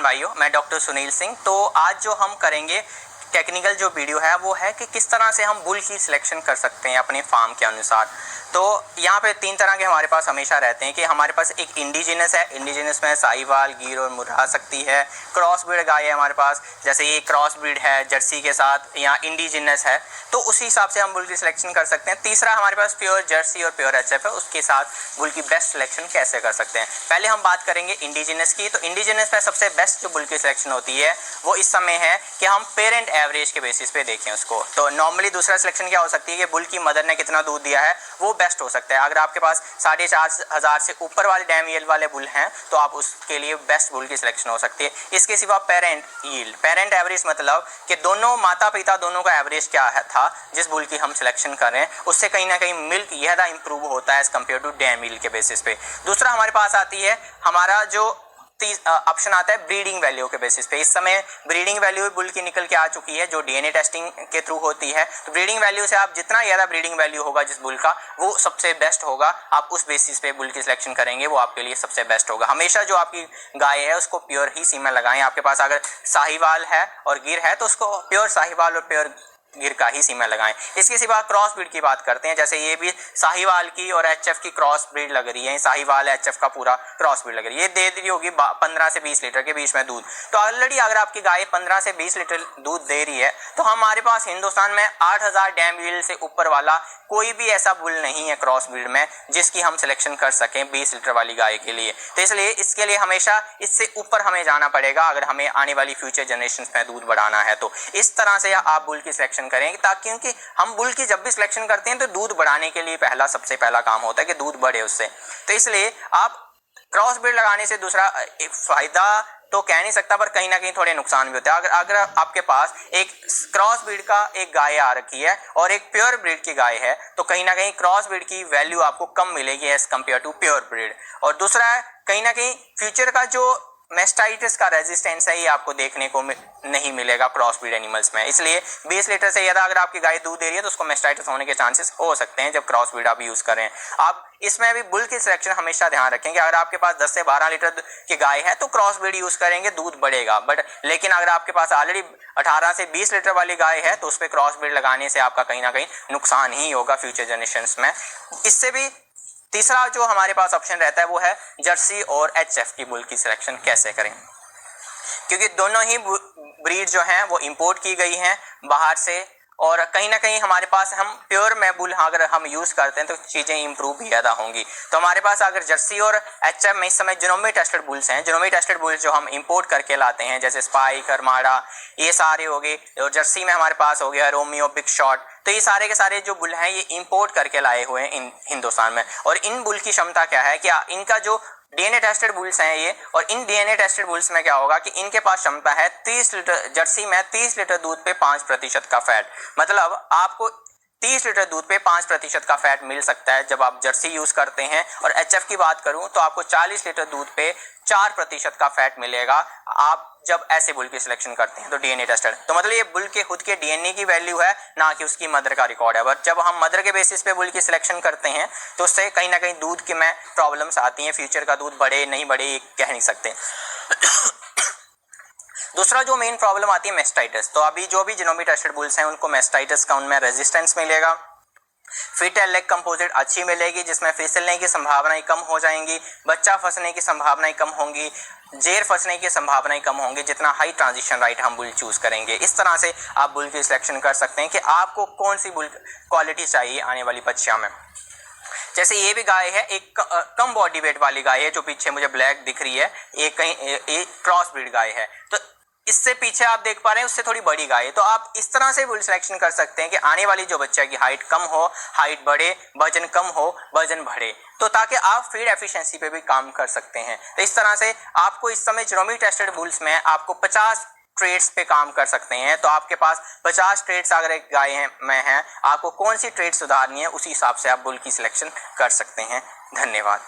भाइयों, मैं डॉक्टर सुनील सिंह। तो आज जो हम करेंगे टेक्निकल जो वीडियो है वो है कि किस तरह से हम बुल की सिलेक्शन कर सकते हैं अपने फार्म के अनुसार। तो यहाँ पे 3 तरह के हमारे पास हमेशा रहते हैं कि हमारे पास एक इंडिजिनस है, इंडिजिनस में साहिवाल, गिर और मुर्रा सकती है। क्रॉस ब्रीड गाय है हमारे पास, जैसे ये क्रॉस ब्रीड है जर्सी के साथ या इंडिजिनस है, तो उसी हिसाब से हम बुल की सिलेक्शन कर सकते हैं। तीसरा हमारे पास प्योर जर्सी और प्योर एचएफ है, उसके साथ बुल की बेस्ट सिलेक्शन कैसे कर सकते हैं। पहले हम बात करेंगे इंडिजिनस की। तो इंडिजिनस में सबसे बेस्ट जो बुल की सिलेक्शन होती है वो इस समय है कि हम पेरेंट एवरेज के बेसिस पे देखें उसको। तो नॉर्मली दूसरा सिलेक्शन क्या हो सकती है कि बुल की मदर ने कितना दूध दिया है, वो बेस्ट हो सकता है। अगर आपके पास 4,500 से ऊपर वाले डैम यील्ड वाले बुल हैं तो आप उसके लिए बेस्ट बुल की सिलेक्शन हो सकती है। इसके सिवा पेरेंट यील्ड, पेरेंट एवरेज मतलब कि दोनों माता पिता दोनों का एवरेज क्या है था जिस बुल की हम सिलेक्शन कर रहे हैं, उससे कहीं ना कहीं मिल्क ज़्यादा इंप्रूव होता है as compare to dam yield के बेसिस पे। दूसरा हमारे पास आती है हमारा जो ऑप्शन आता है ब्रीडिंग वैल्यू के बेसिस पे। इस समय ब्रीडिंग वैल्यू बुल की निकल के आ चुकी है जो डीएनए टेस्टिंग के थ्रू होती है। तो ब्रीडिंग वैल्यू से आप जितना ज़्यादा ब्रीडिंग वैल्यू होगा जिस बुल का, वो सबसे बेस्ट होगा। आप उस बेसिस पे बुल की सिलेक्शन करेंगे, वो आपके लिए सबसे बेस्ट होगा। हमेशा जो आपकी गाय है उसको प्योर ही सीमेन लगाएं। आपके पास अगर साहिवाल है और गिर है तो उसको प्योर साहिवाल और प्योर गिर का ही सीमेन लगाएं। इसके सिवा क्रॉस ब्रीड की बात करते हैं, जैसे ये भी साहिवाल की और एचएफ की क्रॉस ब्रीड लग रही है। साहिवाल एचएफ का पूरा क्रॉस ब्रीड लग रही है, ये दे रही होगी 15 से 20 लीटर के बीच में दूध। तो ऑलरेडी अगर आपकी गाय 15 से 20 लीटर दूध दे रही है तो हमारे पास हिंदुस्तान में 8,000 डैम यील्ड से ऊपर वाला कोई भी ऐसा बुल नहीं है क्रॉस ब्रीड में जिसकी हम सिलेक्शन कर सकें 20 लीटर वाली गाय के लिए। तो इसलिए इसके लिए हमेशा इससे ऊपर हमें जाना पड़ेगा अगर हमें आने वाली फ्यूचर जनरेशन में दूध बढ़ाना है। तो इस तरह से आप बुल की सिलेक्शन करें, ताकि क्योंकि हम बुल की जब भी सिलेक्शन करते हैं तो दूध बढ़ाने के लिए सबसे पहला काम होता है कि दूध बढ़े उससे। तो इसलिए आप क्रॉस ब्रीड लगाने से दूसरा एक फायदा तो कह नहीं सकता, पर कहीं ना कहीं थोड़े नुकसान भी होते हैं। अगर आपके पास एक क्रॉस ब्रीड का एक गाय आ रखी है और एक प्योर ब्रीड की गाय है तो कहीं ना कहीं क्रॉस ब्रीड की वैल्यू आपको कम मिलेगी as compare to pure breed. और दूसरा है कहीं ना कहीं फ्यूचर का जो मेस्टाइटिस का रेजिस्टेंस है ये आपको देखने को नहीं मिलेगा क्रॉस ब्रीड एनिमल्स में। इसलिए 20 लीटर से ज़्यादा अगर आपकी गाय दूध दे रही है तो उसको मेस्टाइटिस होने के चांसेस हो सकते हैं जब क्रॉस ब्रीड आप यूज़ करें। आप इसमें भी बुल की सिलेक्शन हमेशा ध्यान रखें कि अगर आपके पास 10 से 12 लीटर की गाय है तो क्रॉस ब्रीड यूज़ करेंगे, दूध बढ़ेगा। लेकिन अगर आपके पास ऑलरेडी 18 से 20 लीटर वाली गाय है तो उस पर क्रॉस ब्रीड लगाने से आपका कहीं ना कहीं नुकसान ही होगा फ्यूचर जनरेशंस में। इससे भी तीसरा जो हमारे पास ऑप्शन रहता है वो है जर्सी और एचएफ की बुल की सिलेक्शन कैसे करें, क्योंकि दोनों ही ब्रीड जो हैं वो इंपोर्ट की गई हैं बाहर से। और कहीं ना कहीं हमारे पास हम प्योर में बुल अगर हम यूज़ करते हैं तो चीज़ें इंप्रूव भी ज़्यादा होंगी। तो हमारे पास अगर जर्सी और एचएफ में इस समय जीनोमिक टेस्टेड बुल्स हैं, जीनोमिक टेस्टेड बुल्स जो हम इंपोर्ट करके लाते हैं जैसे स्पाइक, अरमाड़ा, ये सारे हो गए। और जर्सी में हमारे पास हो गया रोमियो, बिग शॉट। तो ये सारे के सारे जो बुल हैं ये इंपोर्ट करके लाए हुए हैं हिंदुस्तान में। और इन बुल की क्षमता क्या है कि इनका जो डीएनए टेस्टेड बुल्स हैं ये, और इन डीएनए टेस्टेड बुल्स में क्या होगा कि इनके पास क्षमता है 30 लीटर, जर्सी में 30 लीटर दूध पे 5% का फैट। मतलब आपको 30 लीटर दूध पे 5% का फैट मिल सकता है जब आप जर्सी यूज करते हैं। और एचएफ की बात करूं तो आपको 40 लीटर दूध पे 4% का फैट मिलेगा आप जब ऐसे बुल की सिलेक्शन करते हैं तो डीएनए टेस्टेड। तो मतलब ये बुल के खुद के डीएनए की वैल्यू है, ना कि उसकी मदर का रिकॉर्ड है। बट जब हम मदर के बेसिस पे बुल की सिलेक्शन करते हैं तो उससे कहीं ना कहीं दूध के में प्रॉब्लम्स आती हैं। फ्यूचर का दूध बढ़े नहीं बढ़े ये कह नहीं सकते। दूसरा जो मेन प्रॉब्लम आती है मेस्टाइटिस। तो अभी जो भी जीनोमिक टेस्टेड बुल्स हैं उनको मेस्टाइटिस का उनमें रेजिस्टेंस मिलेगा। फिट एंड लेग कंपोजिट अच्छी मिलेगी जिसमें फिसलने की संभावनाएं कम हो जाएंगी, बच्चा फंसने की संभावनाएं कम होंगी, जेर फंसने की संभावनाएं कम होंगी जितना हाई ट्रांजिशन राइट हम बुल चूज करेंगे। इस तरह से आप बुल की सिलेक्शन कर सकते हैं कि आपको कौन सी बुल क्वालिटी चाहिए आने वाली बच्चियों में। जैसे ये भी गाय है, एक कम बॉडी वेट वाली गाय है जो पीछे मुझे ब्लैक दिख रही है, एक क्रॉस ब्रीड गाय है। तो इससे पीछे आप देख पा रहे हैं उससे थोड़ी बड़ी गाय है। तो आप इस तरह से बुल सिलेक्शन कर सकते हैं कि आने वाली जो बच्चा की हाइट कम हो, हाइट बढ़े, वजन कम हो, वजन बढ़े, तो ताकि आप फीड एफिशिएंसी पे भी काम कर सकते हैं। तो इस तरह से आपको इस समय जीनोमिक टेस्टेड बुल्स में आपको 50 ट्रेड्स पे काम कर सकते हैं। तो आपके पास 50 ट्रेड्स अगर एक गाय में है, आपको कौन सी ट्रेड सुधारनी है उसी हिसाब से आप बुल की सिलेक्शन कर सकते हैं। धन्यवाद।